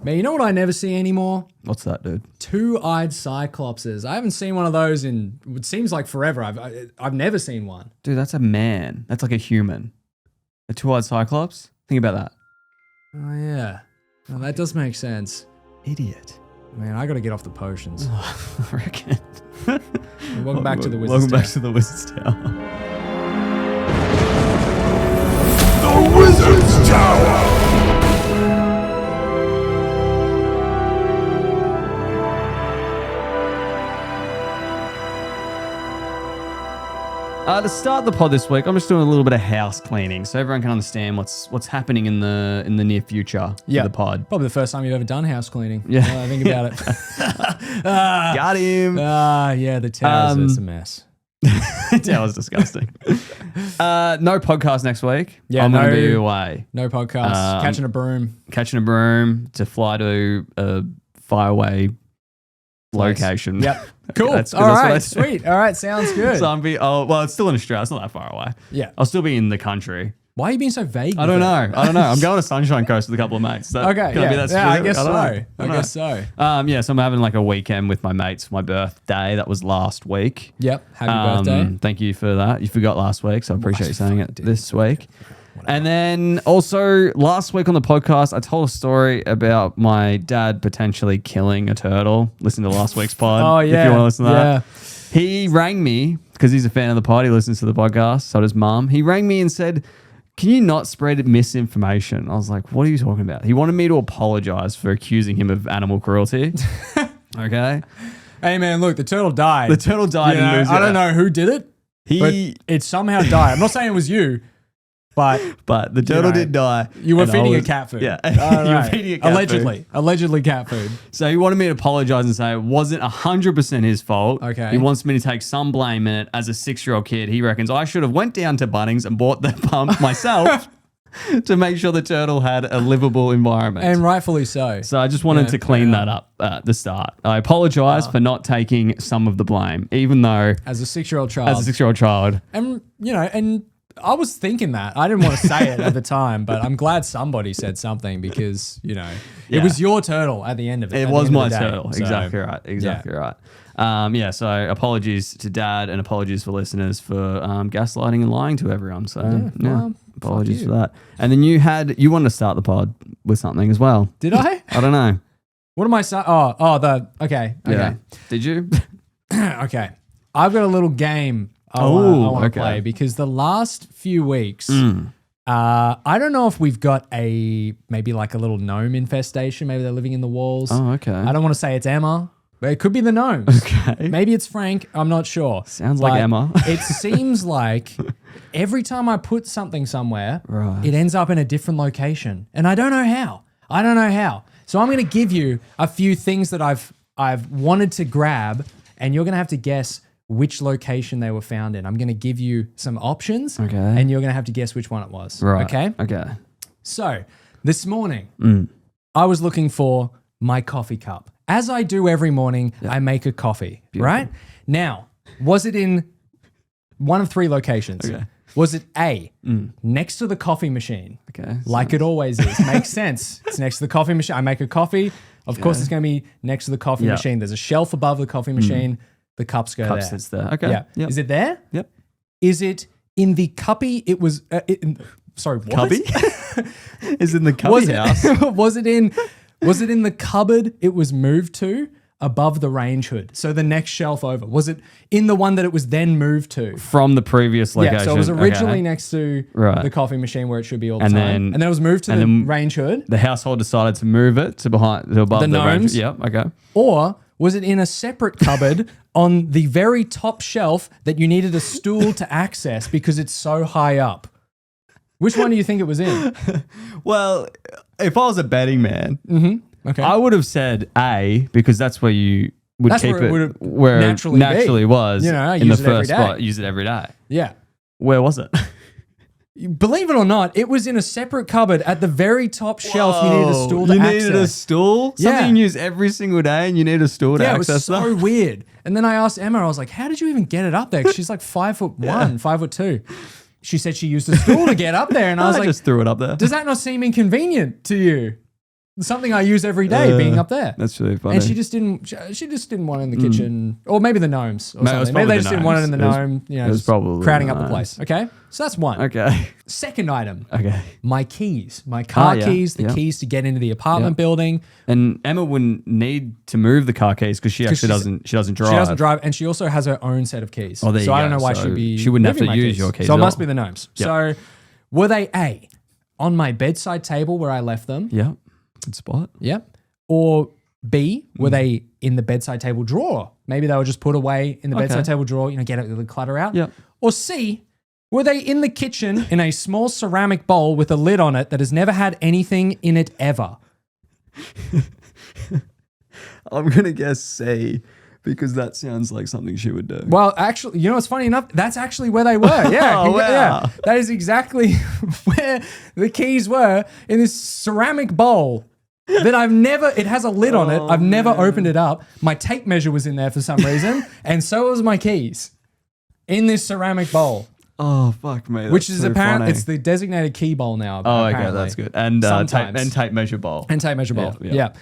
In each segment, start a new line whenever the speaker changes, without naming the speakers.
Man, you know what I never see anymore?
What's that, dude?
Two-eyed cyclopses. I haven't seen one of those in, it seems like forever. I've never seen one.
Dude, that's a man. That's like a human. A two-eyed cyclops? Think about that.
Oh, yeah. Well, that does make sense.
Idiot.
Man, I got to get off the potions.
I reckon.
Welcome back to the Wizard's
Welcome back to the Wizard's Tower.
The Wizard's Tower!
To start the pod this week, I'm just doing a little bit of house cleaning so everyone can understand what's happening in the near future for the pod.
Probably the first time you've ever done house cleaning.
Yeah.
I think about it.
Got him.
Yeah, the towers, it's a mess.
That was disgusting. No podcast next week.
Yeah,
I'm going to be away.
No podcast. Catching a broom
to fly to a faraway location.
Yep. Cool.
That's
all right. Sweet. All right. Sounds good.
So well, it's still in Australia. It's not that far away.
Yeah.
I'll still be in the country.
Why are you being so vague?
I don't know. I'm going to Sunshine Coast with a couple of mates.
Okay. Yeah. I guess so. I guess so.
Yeah. So I'm having like a weekend with my mates for my birthday. That was last week.
Yep. Happy birthday.
Thank you for that. You forgot last week, so I appreciate you saying it this week. And then also last week on the podcast, I told a story about my dad potentially killing a turtle. Listen to last week's pod.
Oh, yeah.
If you want to listen to that.
Yeah.
He rang me because he's a fan of the pod. He listens to the podcast. So does mum. He rang me and said, "Can you not spread misinformation?" I was like, "What are you talking about?" He wanted me to apologize for accusing him of animal cruelty. Okay.
Hey, man, look, the turtle died.
The turtle died.
I don't know who did it, but it somehow died. I'm not saying it was you. But
the turtle did die.
You were feeding it cat food.
Yeah.
You
were feeding it cat food.
Allegedly cat food.
So he wanted me to apologize and say it wasn't 100% his fault.
Okay.
He wants me to take some blame in it. As a 6-year-old kid, he reckons I should have went down to Bunnings and bought the pump myself to make sure the turtle had a livable environment.
And rightfully so.
So I just wanted to clean that up at the start. I apologize for not taking some of the blame, even though...
As a 6-year-old child. And, and... I was thinking that. I didn't want to say it at the time, but I'm glad somebody said something because, it was your turtle at the end of it.
It was my turtle. So, exactly right. So apologies to Dad and apologies for listeners for gaslighting and lying to everyone. So, apologies for that. And then you wanted to start the pod with something as well.
Did I?
I don't know.
What am I saying? Okay.
Yeah. Did you?
Okay. I've got a little game I want to play because the last few weeks, I don't know if we've got maybe like a little gnome infestation. Maybe they're living in the walls.
Oh, okay.
I don't want to say it's Emma, but it could be the gnomes.
Okay.
Maybe it's Frank. I'm not sure.
Sounds like Emma.
It seems like every time I put something somewhere, it ends up in a different location. And I don't know how. So I'm going to give you a few things that I've wanted to grab, and you're going to have to guess which location they were found in. I'm going to give you some options, and you're going to have to guess which one it was.
Right.
Okay? So this morning, I was looking for my coffee cup. As I do every morning, I make a coffee, right? Now, was it in one of 3 locations? Okay. Was it A, next to the coffee machine? Okay. Like it always is. Makes sense. It's next to the coffee machine. I make a coffee. Of course, it's going to be next to the coffee machine. There's a shelf above the coffee machine. The cups go there.
Sits there. Okay.
Yeah. Yep. Is it there?
Yep.
Is it in the cuppy? It was. Sorry, what?
Cubby? Is in the cubby house.
Was it in the cupboard? It was moved to above the range hood. So the next shelf over. Was it in the one that it was then moved to
from the previous location?
Yeah. So it was originally next to the coffee machine where it should be all the time, and then it was moved to the range hood.
The household decided to move it to above the range. Yep. Okay.
Or was it in a separate cupboard on the very top shelf that you needed a stool to access because it's so high up? Which one do you think it was in?
Well, if I was a betting man,
okay,
I would have said A because that's where you would keep it where it naturally was. In the first spot, use it every day.
Yeah.
Where was it?
Believe it or not, it was in a separate cupboard at the very top shelf. You needed a stool to access.
You needed a stool? Something you use every single day and you need a stool to access.
Yeah, it was so weird. And then I asked Emma, I was like, how did you even get it up there? 'Cause she's like 5'1", 5'2". She said she used a stool to get up there. And I was like,
just threw it up there.
Does that not seem inconvenient to you? something I use every day being up there.
That's really funny.
And she just didn't want it in the kitchen, or maybe the gnomes or
Maybe it was
something. Maybe they
probably
just
the
didn't want it in the
gnomes.
gnome,
It was
just
probably
crowding
the
up the
gnomes.
place. Okay, so that's one.
Okay.
Second item,
Okay.
my keys, my car
yeah,
keys, the
yeah.
keys to get into the apartment
Yeah.
building.
And Emma wouldn't need to move the car keys because she actually doesn't. She doesn't drive.
She doesn't drive, and she also has her own set of keys.
Oh, there
so
you
I don't
go.
know why
So
she
wouldn't have
moving
to
my
use your keys
So it
at
must
all.
be the gnomes.
Yep.
So were they A, on my bedside table where I left them?
Yeah. Good spot.
Yep. Or B, were they in the bedside table drawer? Maybe they were just put away in the bedside table drawer, get the clutter out.
Yep.
Or C, were they in the kitchen in a small ceramic bowl with a lid on it that has never had anything in it ever?
I'm gonna guess C because that sounds like something she would do.
Well, actually, what's funny enough? That's actually where they were. Yeah,
Oh, wow.
yeah. That is exactly where the keys were, in this ceramic bowl that it has a lid on it. I've never opened it up. My tape measure was in there for some reason, and so was my keys in this ceramic bowl,
Oh fuck me!
which
That's
is
so
apparent.
funny.
It's the designated key bowl now.
Oh, okay,
apparently.
that's good. And
Sometimes.
tape measure bowl.
And tape measure bowl.
Yeah,
Yeah.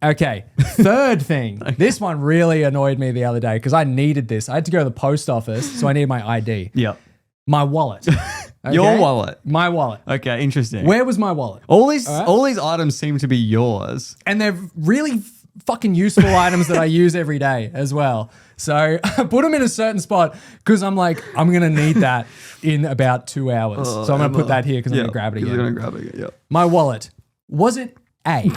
Okay. Third thing. This one really annoyed me the other day because I needed this. I had to go to the post office, so I needed my ID.
Yep.
My wallet.
Your
Okay?
wallet.
My wallet.
Okay, interesting.
Where was my wallet?
all these items seem to be yours.
And they're really fucking useful items that I use every day as well. So I put them in a certain spot because I'm like, I'm going to need that in about 2 hours. So I'm going to put that here because I'm going to grab it again.
You're gonna grab it again. Yep.
My wallet. Was it A,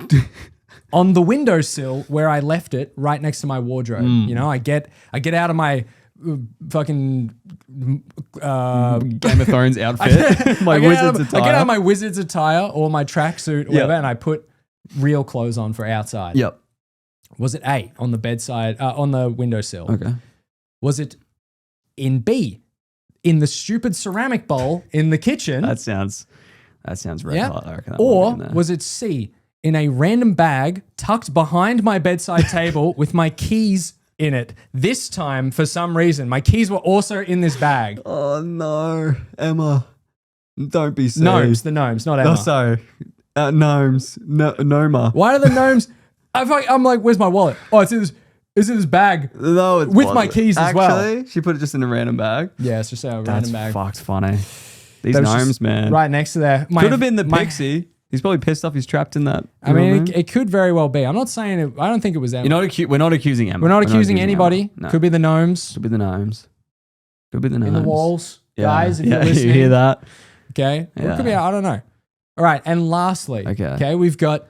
on the windowsill where I left it right next to my wardrobe? I get out of my fucking
Game of Thrones outfit. My
I get
wizard's
I
attire.
get out of my wizard's attire or my tracksuit or whatever, and I put real clothes on for outside.
Yep.
Was it A, on the bedside, on the windowsill?
Okay.
Was it in B, in the stupid ceramic bowl in the kitchen?
That sounds red hot. I reckon that
Or
might be in there.
was it C, in a random bag tucked behind my bedside table with my keys in it? This time, for some reason, my keys were also in this bag.
Oh no, Emma! Don't be silly.
Gnomes, the gnomes, not Emma.
Oh, sorry. Gnomes. Noma.
Why are the gnomes? I'm like, where's my wallet? Oh, it's in this bag.
No, it
With my
wasn't.
keys as well.
Actually, she put it just in a random bag.
Yeah, it's just a
That's
random bag.
fucked funny. These
That was
gnomes,
just
man.
Right next to there.
Could have been the pixie. He's probably pissed off he's trapped in that.
I mean, it could very well be. I'm not saying it. I don't think it was Emma.
We're not accusing Emma.
We're not accusing anybody.
Emma. No.
Could be the gnomes
Could be the gnomes. Could be the gnomes.
in the walls.
Yeah.
Guys, if
yeah,
you're listening.
you hear that?
Okay. Or it
Yeah.
could be, I don't know. All right. And lastly,
Okay.
we've got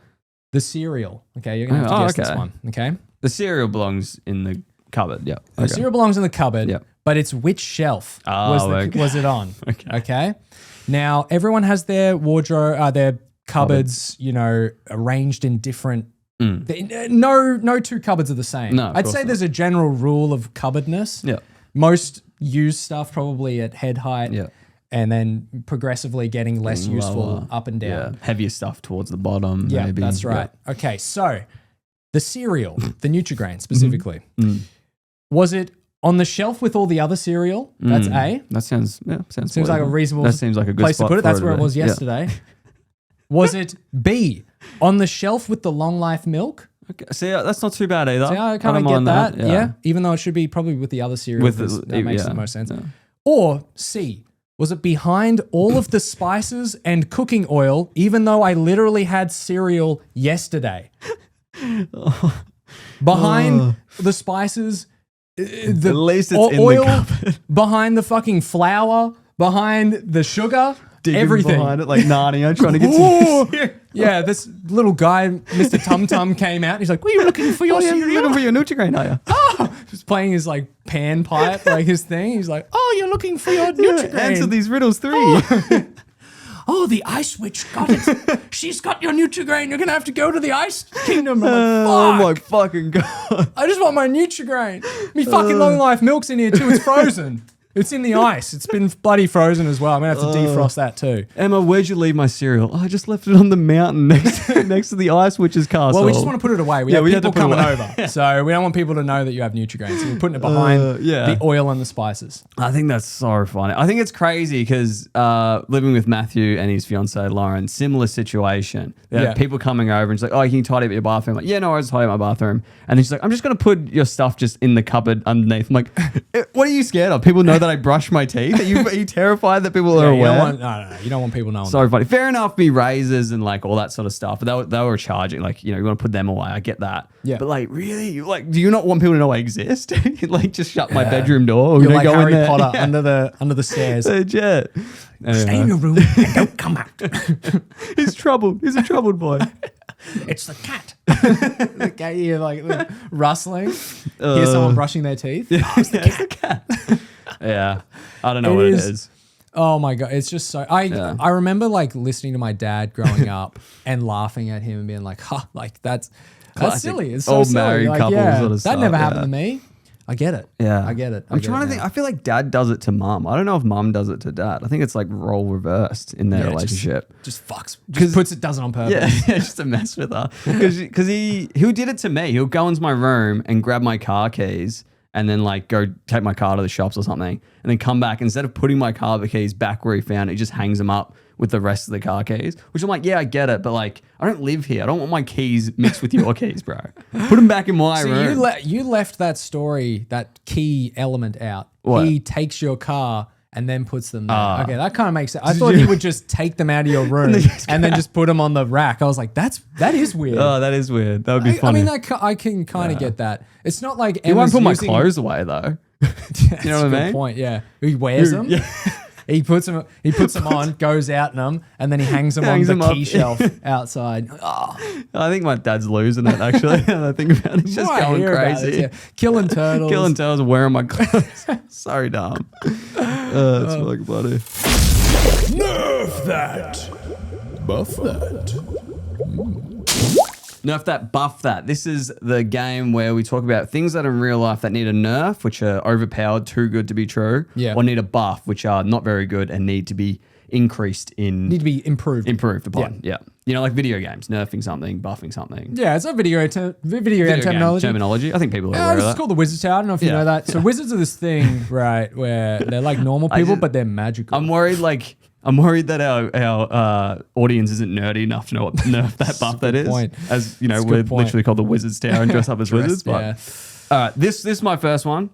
the cereal. Okay. You're going to have to guess this one. Okay.
The cereal belongs in the cupboard. Yeah.
The cereal belongs in the cupboard,
Yep.
but it's which shelf
Okay.
was it on?
Okay.
Okay. Now, everyone has their wardrobe, their cupboards, arranged in different. No two cupboards are the same.
No, of
I'd
course
say
not.
there's a general rule of cupboardness.
Yeah.
Most used stuff probably at head height.
Yeah.
And then progressively getting less useful
Lower.
up and
Yeah.
down.
Heavier stuff towards the bottom.
Yeah,
maybe.
that's right. Okay, so the cereal, the Nutri-Grain specifically, was it on the shelf with all the other cereal? That's A.
That sounds
Seems like a
plausible.
reasonable
That seems like a good
place to
spot
put it.
for
That's where it
be.
was
Yeah.
yesterday. Was it B, on the shelf with the long life milk?
Okay. See, that's not too bad either.
See, I kind of
don't
get
mind
that. Yeah. Even though it should be probably with the other cereal.
With
because
the-
that makes
yeah.
the most sense.
Yeah.
Or C, was it behind all of the spices and cooking oil, even though I literally had cereal yesterday? Behind the spices, the
At least it's in the
oil,
cupboard.
behind the fucking flour, behind the sugar,
Digging
everything.
behind it like Narnia, trying to get
Ooh.
some.
Yeah, this little guy, Mr. Tum Tum, came out. He's like, "Were you looking for your
Oh, yeah,
cereal?"
you're looking for your Nutri-Grain, are you?
He's playing his like pan pipe, like his thing. He's like, "Oh, you're looking for your Nutri-Grain."
Answer these riddles 3.
Oh, the ice witch got it. She's got your Nutri-Grain. You're gonna have to go to the ice kingdom. I'm
Oh
like,
my
fuck.
fucking god.
I just want my Nutri-Grain. Me fucking long life milk's in here too. It's frozen. It's in the ice. It's been bloody frozen as well. I'm going to have to defrost that too.
Emma, where'd you leave my cereal? Oh, I just left it on the mountain next to the Ice Witch's castle.
Well, we just want to put it away. We have
had to
people
put it
coming
away.
over. So we don't want people to know that you have Nutri-Grains. So we're putting it behind the oil and the spices.
I think that's so funny. I think it's crazy because living with Matthew and his fiancee Lauren, similar situation. People coming over and she's like, oh, can you tidy up your bathroom? I'm like, yeah, no, I just tidy up my bathroom. And then she's like, I'm just going to put your stuff just in the cupboard underneath. I'm like, what are you scared of? People know that I brush my teeth? Are you terrified that people are aware?
You don't want people knowing.
So funny. Fair enough, me razors and like all that sort of stuff. But they were charging. Like, you want to put them away. I get that. Yeah. But like, really? Like, do you not want people to know I exist? Like, just shut my bedroom door.
You're like Harry Potter under the stairs.
Legit.
Stay in your room and don't come out.
He's troubled. He's a troubled boy.
It's the cat. The cat, you like rustling. Hear someone brushing their teeth. It's the cat.
Yeah. I don't know what it is.
Oh my God. It's just so I remember like listening to my dad growing up and laughing at him and being like, like that's silly. It's so
old
silly.
married
like,
couple sort of
that never happened to me. I get it.
Yeah.
I get it.
I'm trying to think. I feel like dad does it to mum. I don't know if mum does it to dad. I think it's like role reversed in their relationship.
Just fucks. Just does it on purpose.
Yeah, just to mess with her. Because he did it to me. He'll go into my room and grab my car keys and then like go take my car to the shops or something and then come back. Instead of putting my car keys back where he found it, he just hangs them up with the rest of the car keys, which I'm like, yeah, I get it. But like, I don't live here. I don't want my keys mixed with your keys, bro. Put them back in my room.
You left that story, that key element out.
What?
He takes your car and then puts them there. Okay, that kind of makes sense. I thought he would just take them out of your room and then just put them on the rack. I was like, that is weird.
Oh, that is weird. That would be funny.
I mean, I can kind of get that. It's not like
he won't put my clothes away though. You know what I mean?
Good point. Yeah, he wears them. Yeah. He puts them on, goes out in them, and then he hangs them on the key shelf outside. Oh.
I think my dad's losing it, actually. I think about it. He's just going crazy.
Killing turtles.
Killing turtles, wearing my clothes. So dumb. It's like bloody.
Nerf that! Buff that.
Nerf that, buff that. This is the game where we talk about things that in real life that need a nerf, which are overpowered, too good to be true, or need a buff, which are not very good and need to be increased in...
Need to be improved.
Improved upon, yeah. Like video games, nerfing something, buffing something.
Yeah, it's a video game terminology.
I think people are aware of that.
It's called the Wizard's Tower. I don't know if you know that. So wizards are this thing, right, where they're like normal people, but they're magical.
I'm worried that our audience isn't nerdy enough to know what Nerf that buff that is.
Point.
As you know, we're literally called the Wizard's Tower and dress up as wizards. But all right, this is my first one.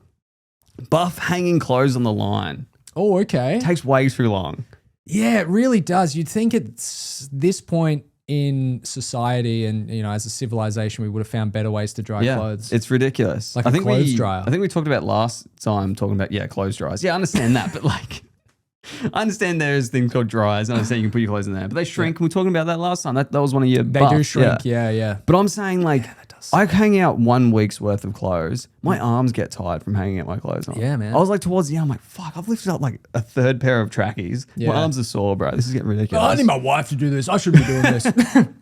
Buff hanging clothes on the line.
Oh, okay.
It takes way too long.
Yeah, it really does. You'd think at this point in society and as a civilization, we would have found better ways to dry clothes.
It's ridiculous.
Like a clothes dryer.
I think we talked about last time talking about clothes dryers. Yeah, I understand that, but like. I understand there's things called dryers. I understand you can put your clothes in there, but they shrink. We were talking about that last time. That was one of your
They
buffs.
do shrink, yeah.
But I'm saying like, I hang out 1 week's worth of clothes. My arms get tired from hanging out my clothes on.
Yeah, man.
I was like towards the end, I'm like, fuck, I've lifted up like a third pair of trackies. My arms are sore, bro. This is getting ridiculous.
I need my wife to do this. I shouldn't be doing this.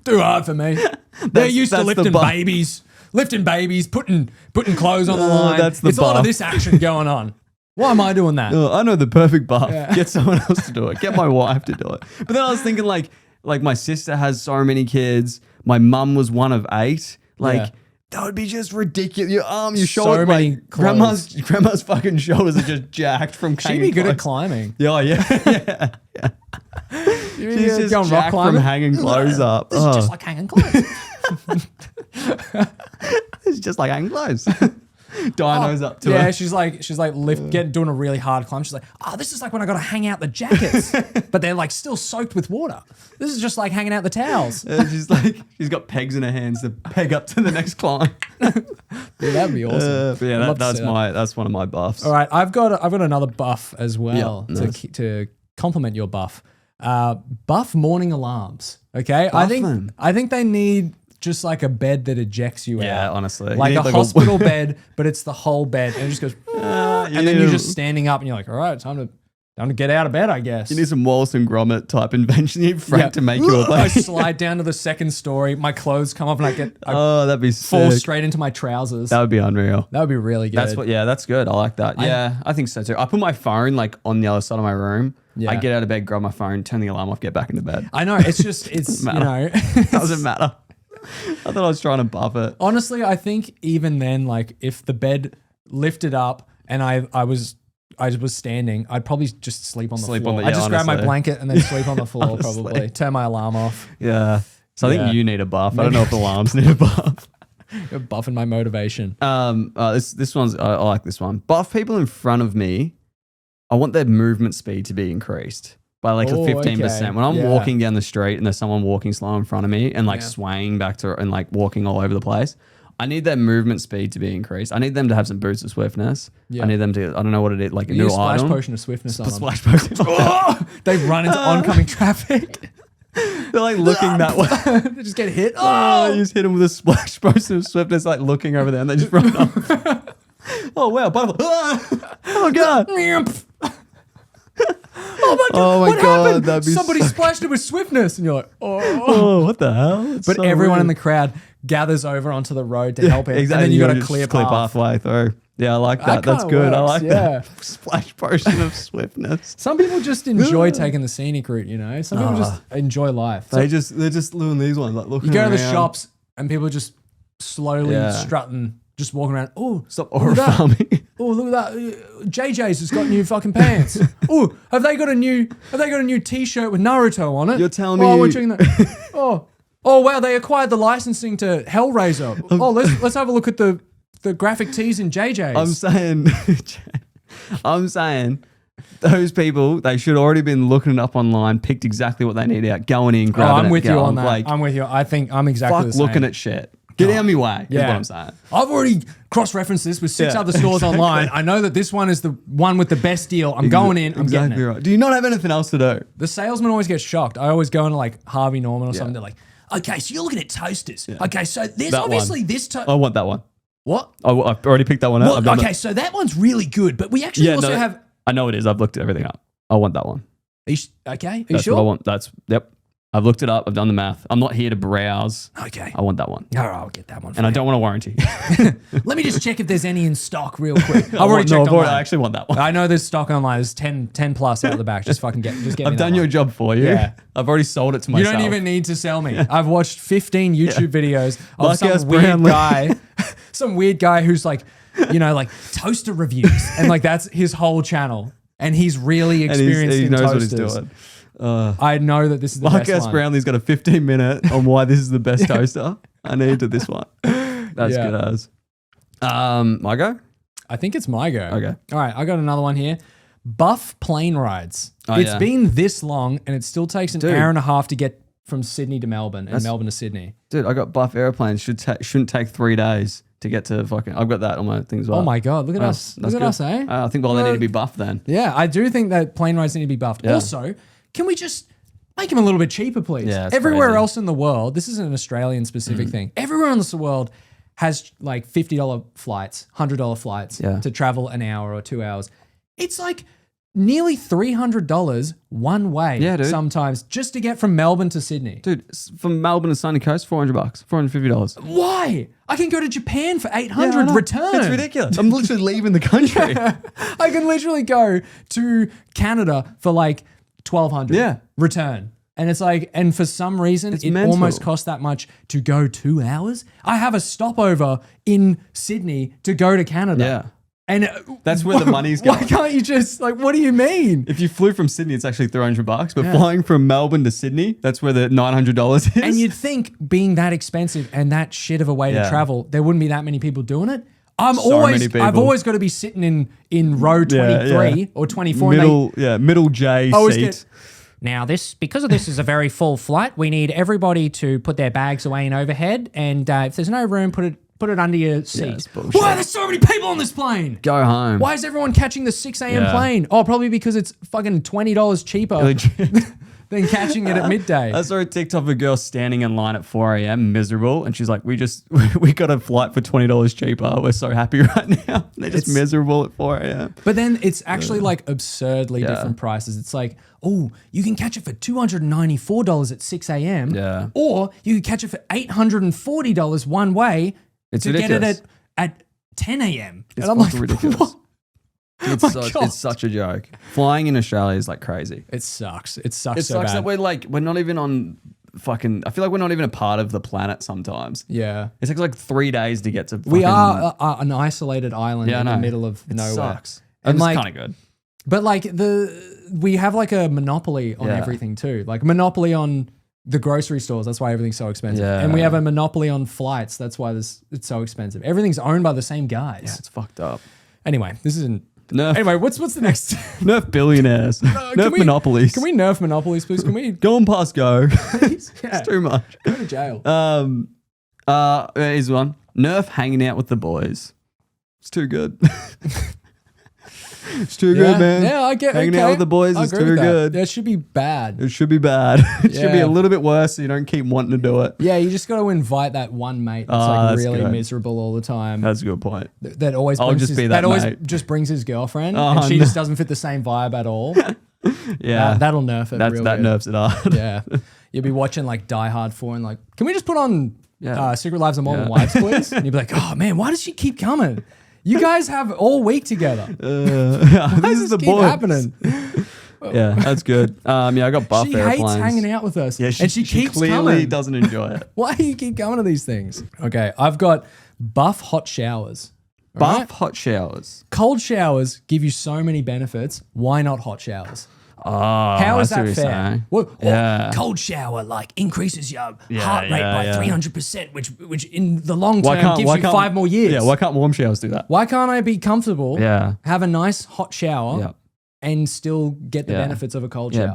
Too hard for me. They're used to lifting babies. Lifting babies, putting clothes on the line. It's a lot of this action going on. Why am I doing that?
I know the perfect buff. Yeah. Get someone else to do it. Get my wife to do it. But then I was thinking like my sister has so many kids. My mum was one of 8. Like that would be just ridiculous. Your arm, your shoulder.
So many
grandma's fucking shoulders are just jacked from
She'd be good at climbing.
Yeah. She's just
going rock
jacked from hanging clothes up.
This is just like hanging clothes.
It's just like hanging clothes. Dino's up to her.
Yeah, she's like doing a really hard climb. She's like, this is like when I got to hang out the jackets, but they're like still soaked with water. This is just like hanging out the towels.
She's got pegs in her hands to peg up to the next climb.
Yeah, that'd be awesome.
That's one of my buffs.
All right, I've got another buff as well to complement your buff. Buff morning alarms. Okay, I think they need just like a bed that ejects you out.
Yeah, honestly.
Like a hospital bed, but it's the whole bed. And it just goes, and then you're just standing up and you're like, all right, time Time to get out of bed, I guess.
You need some Wallace and Gromit type invention. You need Frank to make you a
I
bed.
slide down to the second story. My clothes come up and I
That'd be
fall
sick.
straight into my trousers.
That would be unreal.
That would be really good.
That's good. I like that. Yeah, I think so too. I put my phone like on the other side of my room.
Yeah.
I get out of bed, grab my phone, turn the alarm off, get back into bed.
I know. It's just, it's, you know.
Doesn't matter. I thought I was trying to buff it.
Honestly, I think even then, like if the bed lifted up and I was standing, I'd probably just sleep on the floor. I'd just grab my blanket and then sleep on the floor probably. Turn my alarm off.
Yeah. So I think you need a buff.
Maybe.
I don't know if alarms need a buff.
You're buffing my motivation.
This one's I like this one. Buff people in front of me. I want their movement speed to be increased by like 15%.
Okay.
When I'm walking down the street and there's someone walking slow in front of me and like swaying back to and like walking all over the place, I need their movement speed to be increased. I need them to have some boosts of swiftness. Yeah. I need them to, I don't know what it is, like a new
splash
item.
Potion of swiftness on them.
Splash potion.
They run into oncoming traffic.
They're like looking that way.
They just get hit.
You just hit them with a splash potion of swiftness, like looking over there and they just run off. Oh, wow. Oh, God.
Oh my God,
that'd be
somebody splashed it with swiftness, and you're like,
oh, what the hell? It's
but
so
everyone
weird.
in the crowd gathers over onto the road to help it,
Exactly.
and then you got to
just
clear
clip
path.
halfway through. Yeah, I like that. That's
kinda
good. I
works,
like that. Splash potion of swiftness.
Some people just enjoy taking the scenic route, you know. Some people just enjoy life. So
They're just doing these ones, like looking.
you go to the
around.
shops, and people just slowly strutting, just walking around. Oh,
Stop
look at that.
farming.
Oh, look at that. JJ's has got new fucking pants. Oh, have they got a new T-shirt with Naruto on it?
You're telling
Oh,
me
we're
you-
checking that. Oh wow, they acquired the licensing to Hellraiser. Oh, let's have a look at the graphic tees in JJ's.
I'm saying those people, they should already been looking it up online, picked exactly what they need out, going in, grabbing it.
I'm with you on that.
Like,
I'm with you. I think I'm exactly
fuck
the same.
looking at shit. Get out of my way, is what I'm saying.
I've already cross-referenced this with 6 other stores online. I know that this one is the one with the best deal. I'm going in. I'm getting it.
Right. Do you not have anything else to do?
The salesman always gets shocked. I always go into like Harvey Norman or something. They're like, okay, so you're looking at toasters. Yeah. Okay, so there's
That
obviously
one.
this
I want that one.
What?
I've already picked that one out.
Well, okay, so that one's really good, but we actually also have...
I know it is. I've looked everything up. I want that one.
Okay, are you
That's
sure?
what I want. Yep. I've looked it up. I've done the math. I'm not here to browse.
Okay.
I want that one.
All right, I'll get that one.
And I don't want a warranty.
Let me just check if there's any in stock real quick. I've already checked online.
I actually want that one.
I know there's stock online. There's 10 plus out the back. Just fucking get me
I've done your job for you.
Yeah.
I've already sold it to
You
myself.
don't even need to sell me. I've watched 15 YouTube videos of
Like
some
us,
weird
Brownlee.
guy, some weird guy who's like, you know, like toaster reviews, and like that's his whole channel, and he's really experienced
he
in
knows
toasters.
what he's doing.
I know that this is the
Like
best
us,
one.
Brownlee's got a 15-minute on why this is the best toaster. I need to this one. That's
Yeah.
good as. My go?
I think it's my go.
Okay.
All right, I got another one here. Buff plane rides. It's
yeah.
been this long, and it still takes an hour and a half to get from Sydney to Melbourne and Melbourne to Sydney.
Dude, I got buff airplanes. Shouldn't take 3 days to get to fucking... I've got that on my thing as well.
Oh my God, look at us. Look at us, eh?
I think they need to be buffed then.
Yeah, I do think that plane rides need to be buffed.
Yeah.
Also, can we just make them a little bit cheaper, please?
Yeah, it's
everywhere
crazy.
else in the world, this isn't an Australian specific thing. Everywhere else in the world has like $50 flights, $100 flights to travel an hour or 2 hours. It's like nearly $300 one way sometimes just to get from Melbourne to Sydney.
Dude, from Melbourne to Sunny Coast, $400, $450.
Why? I can go to Japan for $800 return.
It's ridiculous. I'm literally leaving the country.
I can literally go to Canada for like $1,200 return. And it's like, and for some reason, it
mental.
almost costs that much to go 2 hours. I have a stopover in Sydney to go to Canada.
Yeah.
And
That's where the money's going.
Why can't you just, like, what do you mean?
If you flew from Sydney, it's actually $300. But flying from Melbourne to Sydney, that's where the $900 is.
And you'd think being that expensive and that shit of a way to travel, there wouldn't be that many people doing it. I've always got to be sitting in row 23 or 24.
Middle J seat.
Now, because of this is a very full flight, we need everybody to put their bags away in overhead, and if there's no room, put it under your seat. Why are there so many people on this plane?
Go home.
Why is everyone catching the 6 a.m. plane? Oh, probably because it's fucking $20 cheaper than catching it at midday.
I saw a TikTok of a girl standing in line at 4 a.m. miserable, and she's like, we got a flight for $20 cheaper. We're so happy right now. They're just miserable at 4 a.m.
But then it's actually like absurdly different prices. It's like, oh, you can catch it for $294 at 6 a.m.
Yeah.
Or you can catch it for $840 one way
It's
to
ridiculous.
get it at 10 a.m.
It's
And I'm like,
ridiculous.
what?
It's such a joke. Flying in Australia is like crazy.
It sucks. It sucks
It
so
sucks
bad.
that we're not even on fucking. I feel like we're not even a part of the planet sometimes.
Yeah.
It takes like 3 days to get to.
We are an isolated island in the middle of nowhere.
Sucks.
And
It's
like,
kind of good.
but like we have like a monopoly on everything too. Like monopoly on the grocery stores. That's why everything's so expensive.
Yeah.
And we have a monopoly on flights. That's why it's so expensive. Everything's owned by the same guys.
Yeah, it's fucked up.
Anyway, this isn't.
Nerf.
Anyway, what's the next?
Nerf billionaires. Nerf monopolies.
Can we nerf monopolies, please? Can we?
Go on past go?
Yeah.
It's too much.
Go to jail.
Here's one. Nerf hanging out with the boys. It's too good. It's too good, man.
Yeah, I get
hanging out with the boys
I
is
agree
too
with that.
good.
It should be bad.
It should be bad. It should be
Yeah.
a little bit worse so you don't keep wanting to do it.
Yeah, you just got to invite that one mate that's
that's
really
good.
miserable all the time.
That's a good point.
That always
I'll
brings
just
his,
be that
always
mate.
just brings his girlfriend,
Oh,
and she
no.
just doesn't fit the same vibe at all.
Yeah.
That'll nerf it.
That
real good.
nerfs it hard.
Yeah, you'll be watching like Die Hard 4 and like, can we just put on
Yeah.
Secret Lives of Mormon Wives, please? And you'll be like, oh man, why does she keep coming? You guys have all week together.
This
Why
is
does
the
this keep
boys.
happening?
Yeah, that's good. I got buff
She
airplanes.
hates hanging out with us.
Yeah,
and she keeps
clearly
coming.
doesn't enjoy it.
Why do you keep coming to these things? Okay, I've got buff hot showers. All
Buff
right?
hot showers.
Cold showers give you so many benefits. Why not hot showers?
Oh,
How is
I see what
that
you're
fair?
saying.
Well,
Yeah.
cold shower like increases your
Yeah,
heart rate
yeah,
by
yeah.
300%, which in the long term gives you 5 more years.
Yeah, why can't warm showers do that?
Why can't I be comfortable,
Yeah.
have a nice hot shower,
Yeah.
and still get the
Yeah.
benefits of a cold
Yeah,
shower?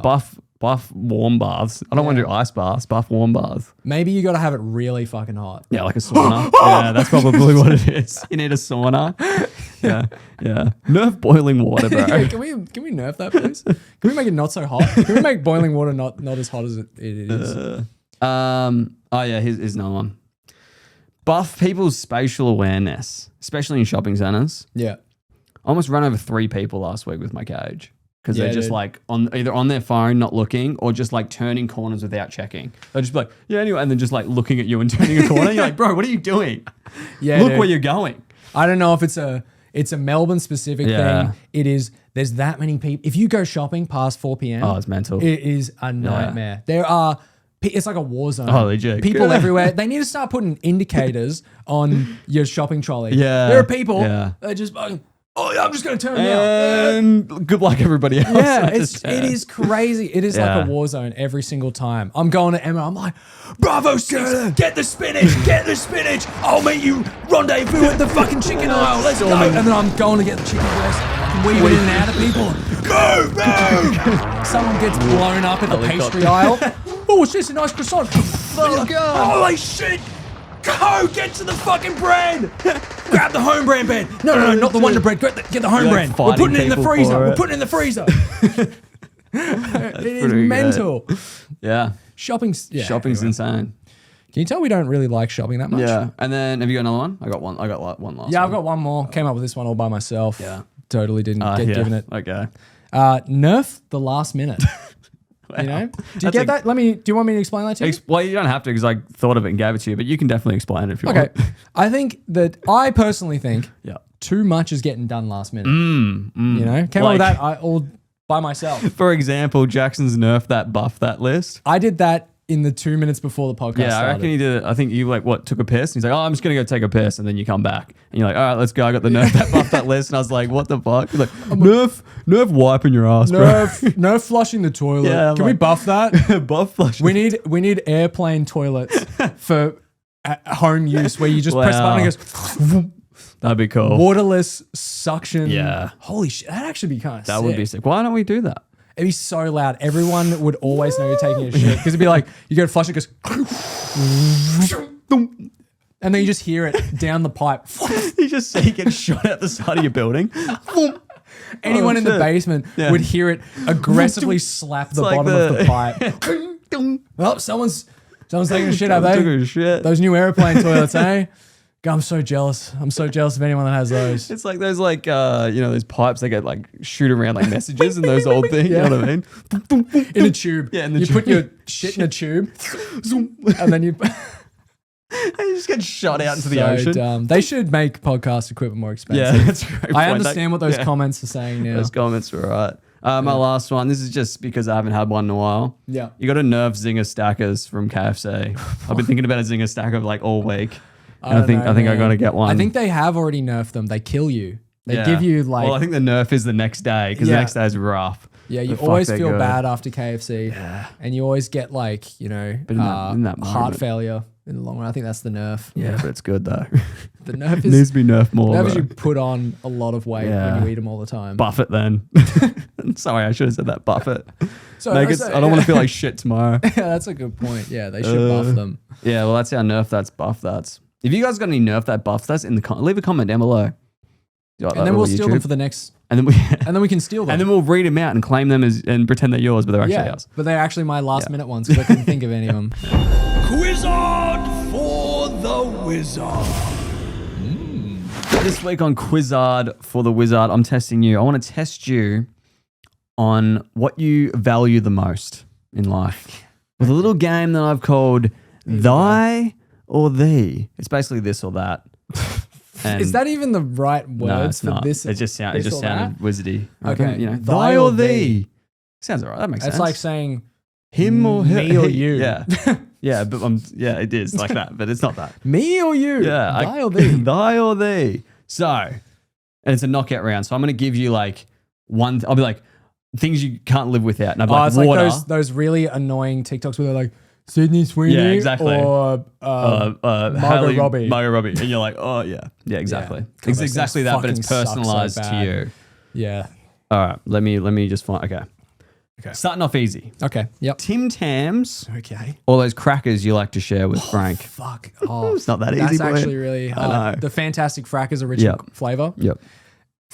buff warm baths. I don't want to do ice baths, buff warm baths.
Maybe you got to have it really fucking hot.
Yeah, like a sauna. Yeah, that's probably what it is. You need a sauna. Yeah, yeah. Nerf boiling water, bro.
Yeah, can we nerf that, please? Can we make it not so hot? Can we make boiling water not as hot as it is?
Here's another one. Buff people's spatial awareness, especially in shopping centers.
Yeah.
I almost ran over 3 people last week with my cage because
Yeah,
they're just
dude.
like either on their phone, not looking, or just like turning corners without checking. They'll just be like, yeah, anyway, and then just like looking at you and turning a corner. You're like, bro, what are you doing?
Yeah.
Look
dude.
where you're going.
I don't know if it's a Melbourne specific
Yeah.
thing. It is. There's that many people. If you go shopping past 4 p.m.,
Oh, it's mental.
it is a nightmare. There are. It's like a war zone.
Oh, legit.
People everywhere. They need to start putting indicators on your shopping trolley.
Yeah.
There are people.
Yeah.
That just. Oh yeah, I'm just gonna turn now.
And good luck, everybody else.
Yeah,
I just
it is crazy. It is
Yeah.
like a war zone every single time. I'm going to Emma. I'm like, Bravo 6, get the spinach, get the spinach. I'll meet you rendezvous at the fucking chicken aisle. Let's go. And then I'm going to get the chicken breast. I'm weaving in and out of people. Go, go. Someone gets blown up at the pastry aisle. Oh, it's just a nice croissant. Oh, God. Holy shit. Go, get to the fucking bread. Grab the home brand bread. No, not the Wonder Bread. Get the home
You're, like,
brand. We're putting it in the
fighting people
freezer.
for
We're
it.
putting it in the freezer. It is
pretty good.
mental.
Yeah.
Shopping's
Shopping's
anyway.
insane.
Can you tell we don't really like shopping that much?
Yeah. And then have you got another one? I got one last
Yeah,
one.
I've got one more. Came up with this one all by myself.
Yeah.
Totally didn't get given it.
Okay.
Nerf the last minute. You know? Do you
That's
get that? Do you want me to explain that to you?
Well, you don't have to because I thought of it and gave it to you, but you can definitely explain it if you
Okay.
want.
I think that I personally think
Yeah.
too much is getting done last minute. You know? Came up with
Like-
that all by myself.
For example, Jackson's Nerf That Buff That list.
I did that in the 2 minutes before the podcast
Yeah, I
started.
reckon he did it. I think you took a piss and he's like, oh, I'm just going to go take a piss. And then you come back and you're like, all right, let's go. I got the Nerf That Buff That list. And I was like, what the fuck? He's like, Nerf wiping your ass, bro.
Nerf flushing the toilet.
Yeah, I'm
Can we
like-
buff that?
Buff flush.
We need airplane toilets for home use where you just press the button and it goes
That'd be cool.
waterless suction.
Yeah.
Holy shit, that'd actually be kind of sick.
That would be sick. Why don't we do that?
It'd be so loud. Everyone would always know you're taking a shit because it'd be like you go to flush it, goes, and then you just hear it down the pipe.
You just see you get shot out the side of your building.
Anyone in the basement would hear it aggressively slap the
like
bottom of the pipe. Well, someone's taking a shit out there. Those new airplane toilets, eh? God, I'm so jealous. I'm so jealous of anyone that has those.
It's like those those pipes that get like shoot around like messages and those old things. You know what I mean?
In a tube.
Yeah, in the
you
tube.
put your shit in a tube, and then you.
You just get shot out into the
So
ocean.
dumb. They should make podcast equipment more expensive.
Yeah, that's a great point.
I understand what those comments are saying now.
Those comments were right. My last one. This is just because I haven't had one in a while.
Yeah.
You got to nerf Zinger stackers from KFC. I've been thinking about a Zinger stacker like all week. And I think I got to get one.
I think they have already nerfed them. They kill you. They
Yeah.
give you like.
Well, I think the nerf is the next day because the next day is rough.
Yeah, you
But fuck,
always
they're
feel
good.
bad after KFC.
Yeah.
And you always get like,
in that
heart
moment.
failure in the long run. I think that's the nerf.
Yeah, but it's good though.
The nerf
It needs
is
to be nerfed more.
nerf is
bro.
you put on a lot of weight
Yeah.
when you eat them all the time.
Buff it then. Sorry, I should have said that. Buff it.
So
I don't want to feel like shit tomorrow.
Yeah, that's a good point. Yeah, they should buff them.
Yeah, well, that's our nerf that's buff that's. If you guys got any nerf that buff that's in the leave a comment down below.
And then we'll steal them for the next.
And then we
And then we can steal them.
and then we'll read them out and claim them as and pretend they're yours, but they're actually ours.
but they're actually my last minute ones because I couldn't think of any of them.
Quizard for the Wizard.
This week on Quizard for the Wizard, I'm testing you. I want to test you on what you value the most in life with a little game that I've called Thy or Thee. It's basically this or that. And
Is that even the right words
no, it's
for
not.
this?
It just
this or
sounded wizardy.
Okay.
You know,
Thy
Thy
or
or Thee. Sounds alright. That makes
It's
sense.
like saying
him or
me
her.
or you.
Yeah. Yeah, but it is like that, but it's not that.
me or you.
Yeah.
Thy or thee.
Thy or thee. So, and it's a knockout round. So I'm going to give you like one, I'll be like, things you can't live without. And I'll be like,
it's
water.
like those really annoying TikToks where they're like, Sydney Sweeney
Yeah, exactly.
or Margot Robbie.
Margot Robbie. And you're like, oh, yeah. Yeah, exactly.
God,
It's
those
exactly
things
that, but it's
fucking suck so
personalized to
bad.
you.
Yeah.
All right. Let me just find, okay. Starting off easy.
Okay. Yep.
Tim Tams,
Okay.
all those crackers you like to share with Frank.
Fuck. Oh,
It's not that easy,
That's
boy.
actually really
I know.
hard. The Fantastic Frackers original
Yep.
flavor.
Yep.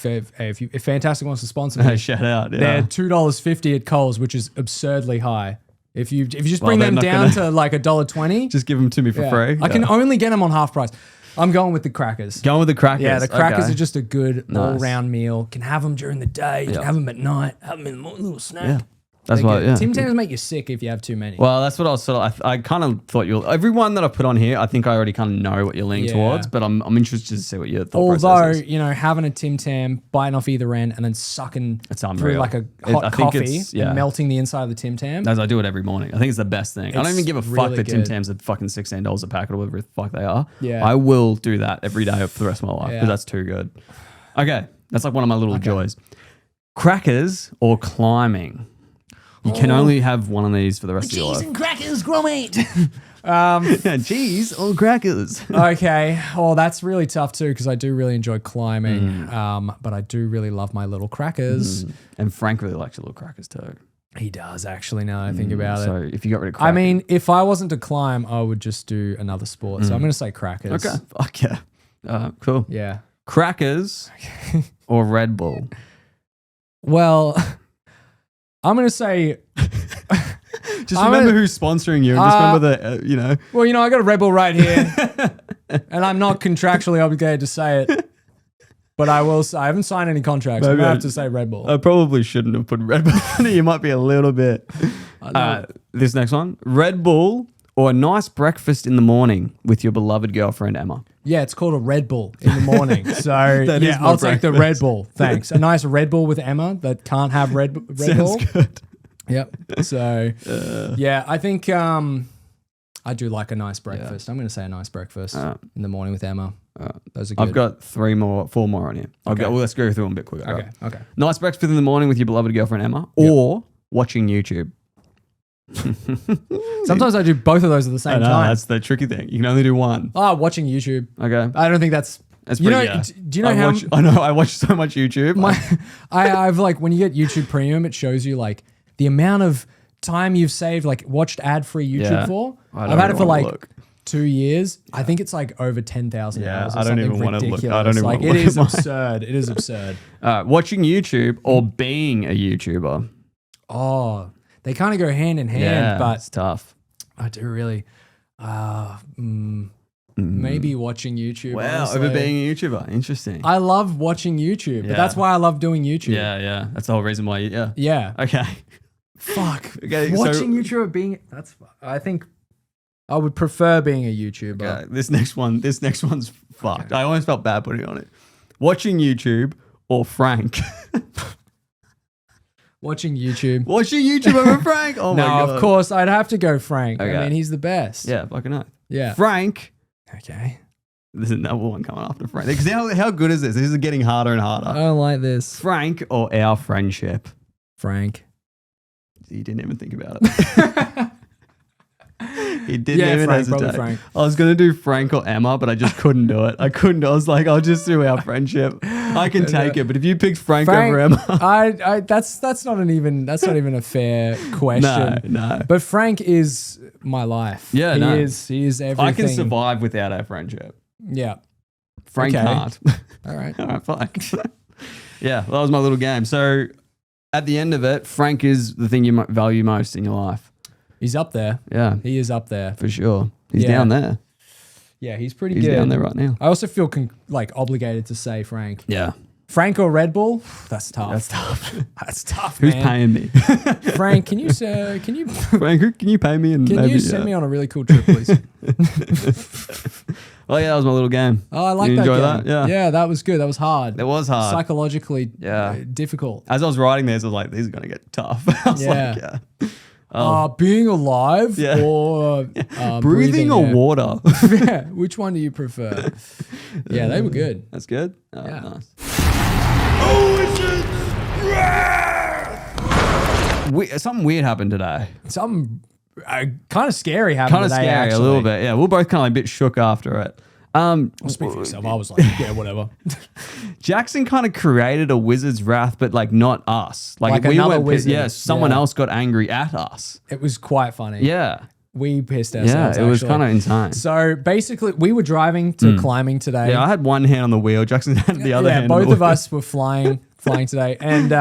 If Fantastic wants to sponsor me,
Shout out. Yeah.
they're $2.50 at Coles, which is absurdly high. If you just
Well,
bring
they're
them
not
down
gonna-
to like $1.20,
Just give them to me for free.
I can only get them on half price. I'm going with the crackers.
Going with the crackers.
Yeah, the crackers
Okay.
are just a good
Nice.
all-round meal. Can have them during the day. You
Yeah.
can have them at night. Have them in the morning, little snack.
Yeah. That's
They're
why,
good.
yeah.
Tim Tams make you sick if you have too many.
Well, that's what I was sort of. I kind of thought you'll. Everyone that I put on here, I think I already kind of know what you're leaning
Yeah.
towards, but I'm interested to see what your thought
Although,
process is.
having a Tim Tam, biting off either end and then sucking
It's
through
unreal.
like a
I
hot
think
coffee
it's- yeah.
and melting the inside of the Tim Tam.
As I do it every morning. I think it's the best thing. I don't
It's
even give a fuck
really
that Tim
good.
Tams are fucking $16 a packet or whatever the fuck they are.
Yeah.
I will do that every day for the rest of my life because
Yeah.
that's too good. Okay. That's like one of my little joys. Crackers or climbing? You can only have one of these for the rest of your life.
and crackers, gromate.
Cheese or crackers?
Okay. Oh, that's really tough too because I do really enjoy climbing. But I do really love my little crackers.
And Frank really likes your little crackers too.
He does actually. Now that I think about
So
it.
if you got rid of crackers.
I mean, if I wasn't to climb, I would just do another sport. So I'm going to say crackers.
okay. Fuck yeah. Cool.
Yeah.
Crackers or Red Bull?
Well, I'm going to say.
Just
I'm
remember
a-
who's sponsoring you and just remember the,
Well, I got a Red Bull right here, and I'm not contractually obligated to say it, but I will. I haven't signed any contracts. I'm
Maybe
gonna
I-
have to say Red Bull.
I probably shouldn't have put Red Bull in it. You might be a little bit. This next one. Red Bull or a nice breakfast in the morning with your beloved girlfriend, Emma?
Yeah, it's called a Red Bull in the morning. So
That is
yeah,
my
I'll take the
breakfast.
Red Bull. Thanks. A nice Red Bull with Emma that can't have Red Bull.
Sounds good.
Yep. So yeah, I think I do like a nice breakfast. I'm going to say a nice breakfast in the morning with Emma. Those are good.
I've got 4 more on here.
Okay.
Let's go through them a bit quicker.
Okay. Okay.
Nice breakfast in the morning with your beloved girlfriend, Emma, or watching YouTube.
Sometimes I do both of those at the same time.
That's the tricky thing. You can only do one.
Watching YouTube.
Okay.
I don't think that's.
That's
You
pretty,
know,
yeah.
do you know how
I watch so much YouTube.
I've like when you get YouTube Premium, it shows you like the amount of time you've saved, like watched ad-free YouTube
Yeah.
for.
I don't
I've had it for
wanna
like
look.
2 years, I think it's like over 10,000 hours. Or
I don't
something
even want to look.
ridiculous.
I don't even
like
want to
it
look
is
at mine.
absurd. It is absurd.
Watching YouTube or being a YouTuber?
Oh, they kind of go hand in hand,
Yeah,
but
it's tough.
I do really. Maybe watching YouTube.
Wow,
honestly.
over being a YouTuber. Interesting.
I love watching YouTube, but
Yeah.
that's why I love doing YouTube.
yeah. That's the whole reason why. Yeah.
Yeah.
Okay.
Fuck.
Okay, so-
Watching YouTube or being I think I would prefer being a YouTuber.
Okay, this next one's fucked. I almost felt bad putting it on it. Watching YouTube or Frank?
Watching YouTube.
Watching YouTube over Frank? Oh my
No,
god.
of course I'd have to go Frank.
Okay.
I mean, he's the best.
Yeah, fucking no.
Yeah.
Frank.
Okay.
There's another one coming after Frank. Because how good is this? This is getting harder and
I
harder.
don't like this.
Frank or our friendship?
Frank.
He didn't even think about it. He didn't
Yeah,
even
Frank, probably
hesitate.
Frank.
I was gonna do Frank or Emma, but I just couldn't do it. I was like, I'll just do our friendship. I can take it, but if you picked Frank over Emma,
that's not even a fair question.
no.
But Frank is my life.
Yeah,
he
no.
he is everything.
I can survive without our friendship.
Yeah.
Frank
Okay.
can't.
All right.
All right, fuck. Yeah, that was my little game. So at the end of it, Frank is the thing you value most in your life.
He's up there.
Yeah,
He is up there.
for sure. He's
Yeah.
down there.
Yeah, he's pretty
He's
good.
down there right now.
I also feel obligated to say Frank.
Yeah,
Frank or Red Bull? That's tough.
that's tough.
That's tough,
Who's
man.
paying me?
Frank, can you
Frank, can you pay me? And
can
maybe,
you send me on a really cool trip, please?
Oh yeah, that was my little game.
Oh, I like
You
that
enjoy
game.
that? Yeah.
Yeah, that was good. That was hard.
It was hard.
Psychologically
Yeah.
difficult.
As I was writing this, I was like, these are gonna get tough. I was
Yeah.
like, yeah.
Being alive
Yeah.
or
Breathing or
yeah.
water?
Yeah, which one do you prefer? Yeah, they were good.
That's good. Oh,
Yeah.
nice.
Wizard's
Something weird happened today.
Something kind of scary happened
Kind of
today,
scary,
actually.
a little bit. Yeah, we were both kind of a bit shook after it.
Well, speak for yourself. I was like, yeah, whatever.
Jackson kind of created a wizard's wrath, but like not us.
Like
we
another
weren't pissed.
wizard.
Yeah, someone
Yeah.
else got angry at us.
It was quite funny.
Yeah,
We pissed
yeah,
ourselves.
it was
actually.
kind of insane.
So basically, we were driving to climbing today.
Yeah, I had one hand on the wheel. Jackson had the other hand. on
both
the
of
wheel.
us were flying today, and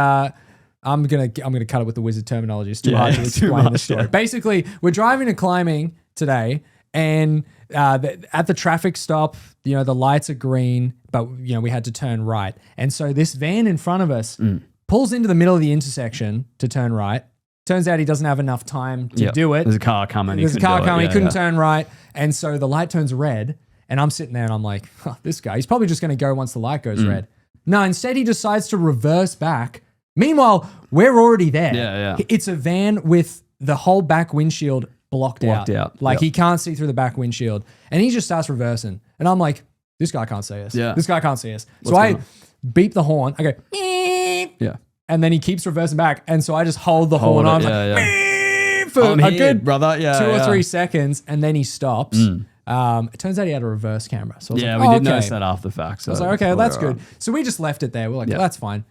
I'm gonna cut it with the wizard terminology. It's too
Yeah,
hard to
it's too
explain the
much,
story.
yeah.
Basically, we're driving and climbing today, and at the traffic stop, the lights are green, but we had to turn right, and so this van in front of us pulls into the middle of the intersection to turn right. Turns out he doesn't have enough time to
Yep.
do it.
There's a car coming.
There's a car coming. He couldn't turn right. And so the light turns red. And I'm sitting there and I'm like, this guy, he's probably just going to go once the light goes red. No, instead he decides to reverse back. Meanwhile, we're already there.
Yeah.
It's a van with the whole back windshield blocked out. Like
Yep.
he can't see through the back windshield. And he just starts reversing. And I'm like, this guy can't see us.
Yeah.
This guy can't see us. So
What's
I
going
beep the horn. I go, "Meep."
Yeah.
And then he keeps reversing back. And so I just hold the horn on.
Yeah,
Like,
yeah.
for
I'm
a
here,
good
brother. Yeah,
2 or
yeah.
3 seconds, and then he stops. It turns out he had a reverse camera. So I was
Yeah,
like,
we did
okay.
notice that after the fact. So
I was like, okay, well, that's
we're
good. So we just left it there. We're like,
Yeah.
that's fine.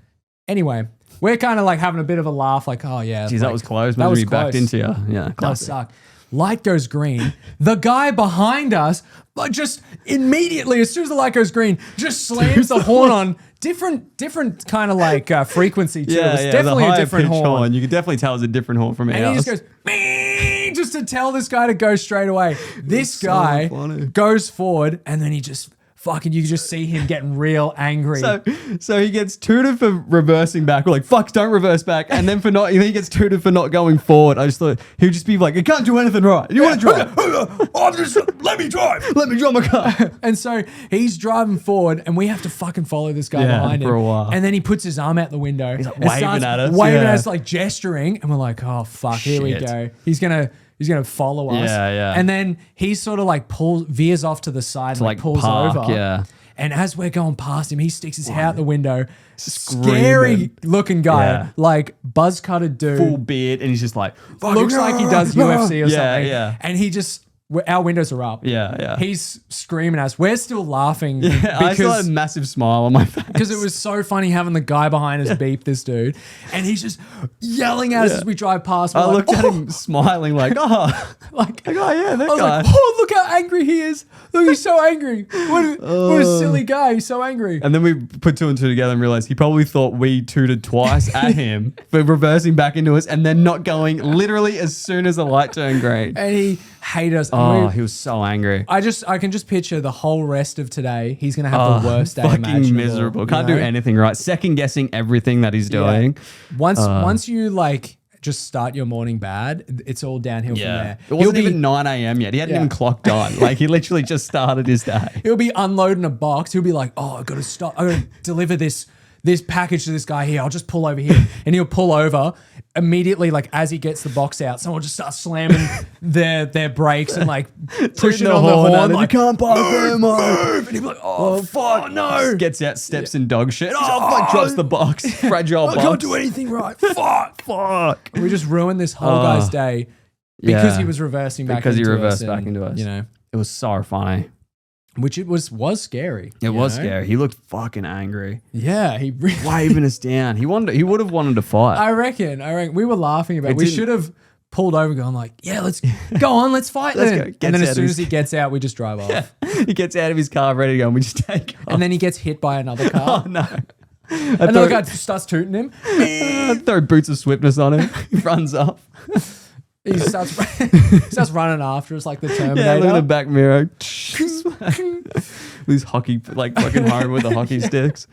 Anyway, we're kind of like having a bit of a laugh, like, oh yeah,
Geez,
like,
that was close.
That
Maybe
was
we backed
close.
into you. Yeah,
That
classic.
suck. Light goes green. The guy behind us, like, just immediately, as soon as the light goes green, just slams the horn on. Different kind of like frequency too.
Yeah,
it was
yeah,
definitely
the
a different
higher-pitched
horn.
You could definitely tell it's a different horn from
And
ours.
he just goes, "Meep," just to tell this guy to go straight away. This
so
guy
funny.
goes forward, and then he just you just see him getting real angry.
So he gets tooted for reversing back. We're like, fuck, don't reverse back. And then he gets tooted for not going forward. I just thought he would just be like, you can't do anything right. You want to drive?
Let me drive.
Let me drive my car.
And so he's driving forward, and we have to fucking follow this guy
Yeah,
behind him
for a while.
And then he puts his arm out the window. He's
like waving at us,
waving
yeah.
at us, like gesturing, and we're like, "Oh fuck, here we
Shit.
go." He's gonna follow us.
Yeah, yeah.
And then he sort of like veers off to the side, and
like
pulls
park,
over.
yeah.
And as we're going past him, he sticks his head out the window.
Screaming.
Scary looking guy,
Yeah.
like buzz cutted dude.
Full beard. And he's just like,
Looks like he does UFC or
Yeah,
something.
yeah.
And he just our windows are up.
Yeah.
He's screaming at us. We're still laughing
I still had a
because
massive smile on my face.
it was so funny having the guy behind us beep this dude. And he's just yelling at us as we drive past. We're
I
like,
looked at him smiling like, oh,
like,
oh yeah, that
I was
guy.
like, oh, look how angry he is. Look, he's so angry. What a silly guy. He's so angry.
And then we put 2 and 2 together and realized he probably thought we tooted twice at him for reversing back into us and then not going literally as soon as the light turned green.
And he hated us. And
Oh, he was so angry.
I can just picture the whole rest of today. He's going to have the worst day
fucking
imaginable.
miserable. Can't
you
do
know?
anything right. Second guessing everything that he's doing.
Once you like just start your morning bad, it's all downhill from there.
It wasn't even 9 a.m. yet. He hadn't
Yeah.
even clocked on. Like he literally just started his day.
He'll be unloading a box. He'll be like, "Oh, I got to stop. I got to deliver this package to this guy here. I'll just pull over here." And he'll pull over immediately. Like as he gets the box out, someone will just start slamming their brakes and like pushing
the
on the
horn at
horn.
him.
Like,
You can't park there,
move,
mate.
move. And he'll be like, "Oh, fuck, no."
Gets out, steps in dog shit. Oh, fuck, drops the box. Fragile box.
I can't do anything right. Fuck.
Fuck.
We just ruined this whole guy's day because he was reversing back
Because he
into
reversed
us
back
and,
into us.
You know,
It was so funny.
which it was scary.
It
you
was
know?
scary. He looked fucking angry.
Yeah, he really.
Waving us down. He would have wanted to fight.
I reckon. We were laughing about it. We
didn't-
should have pulled over going like, yeah, let's go on, let's fight
Let's
then.
go.
And
Gets
then
out
as soon
of
as
his-
he gets out, we just drive off.
He gets out of his car ready to go and we just take off.
And then he gets hit by another car.
Oh no.
Another guy starts tooting him.
Throw boots of swiftness on him. He runs off.
He starts running after us like the Terminator.
Yeah, look at the back mirror. These hockey, like fucking home with the hockey sticks.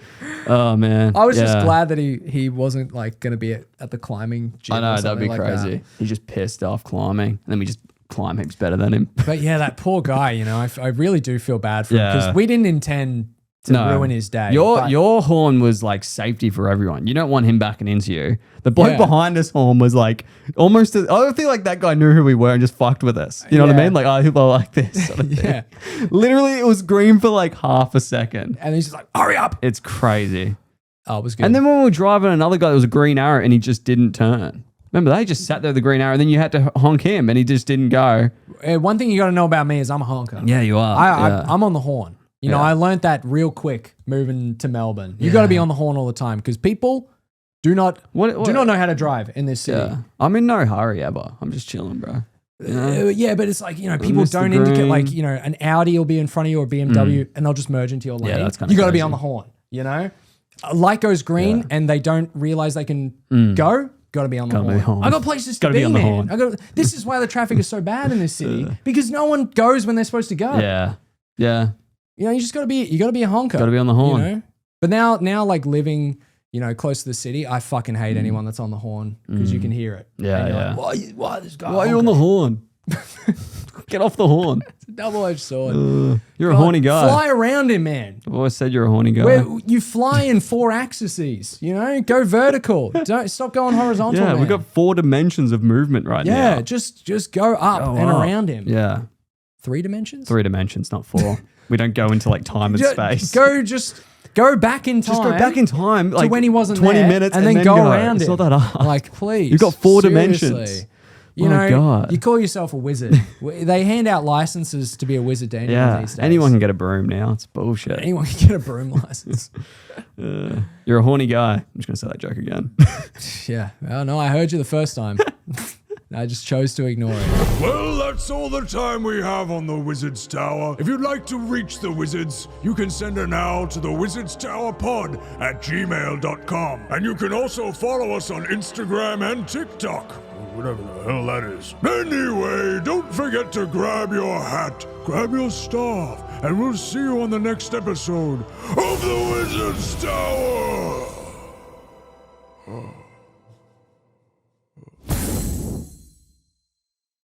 Oh man.
I was just
Yeah.
glad that he wasn't like going to be at the climbing gym.
I know,
or
that'd
something
be
like
crazy.
that.
He's just pissed off climbing. And then we just climb heaps better than him.
But yeah, that poor guy, you know, I really do feel bad for him
Yeah.
because we didn't intend to ruin his day. but-
Your horn was like safety for everyone. You don't want him backing into you. The bloke
Yeah.
behind us horn was like almost. I feel like that guy knew who we were and just fucked with us. You know what I
Yeah.
mean? Like, people like this. Sort of thing.
Yeah.
Literally, it was green for like half a second.
And he's just like, hurry up.
It's crazy.
Oh, it was good.
And then when we were driving, another guy, there was a green arrow and he just didn't turn. Remember, they just sat there with the green arrow and then you had to honk him and he just didn't go.
One thing you got to know about me is I'm a honker.
Yeah, you are.
I'm on the horn. You know,
Yeah.
I learned that real quick moving to Melbourne. You got to be on the horn all the time because people do not know how to drive in this city.
Yeah. I'm in no hurry ever. I'm just chilling, bro.
Yeah, but it's like, you know, people
missed the
don't indicate
green.
like, you know, an Audi will be in front of you or a BMW and they'll just merge into your lane.
that's kinda
You got to be
crazy.
on the horn, you know? A light goes green and they don't realize they can go. Got to be on the
Gotta be
horn.
on.
I got places to
Gotta
be,
be on the
man.
horn.
This is why the traffic is so bad in this city because no one goes when they're supposed to go.
Yeah. Yeah.
You know, you got to be a honker.
Gotta be on the horn.
You know? But now like living, you know, close to the city, I fucking hate anyone that's on the horn because you can hear it.
Yeah,
And you're
yeah.
like, why this guy?
Why are you on the horn? Get off the horn.
double-edged sword?
You're a horny guy.
Fly around him, man.
I've always said you're a horny guy.
Where you fly in 4 axes, you know? Go vertical. Don't stop going horizontal.
yeah,
man.
we've got 4 dimensions of movement right now.
Yeah, just go up and
up.
around him.
Yeah.
3 dimensions?
3 dimensions, not 4. We don't go into like time and space.
Go back in time.
Just go back in time, like
when he wasn't
20
there,
minutes,
and then go around
It's
it.
not that hard.
Like, please.
You've got 4
seriously.
dimensions.
You
My
know,
God.
you call yourself a wizard. They hand out licenses to be a wizard to anyone these days.
Anyone can get a broom now. It's bullshit.
Anyone can get a broom license.
You're a horny guy. I'm just gonna say that joke again.
Yeah. Oh, no, I heard you the first time. I just chose to ignore it.
Well, that's all the time we have on the Wizard's Tower. If you'd like to reach the Wizards, you can send an owl to the Wizard's Tower Pod at gmail.com. And you can also follow us on Instagram and TikTok. Whatever the hell that is. Anyway, don't forget to grab your hat, grab your staff, and we'll see you on the next episode of the Wizard's Tower.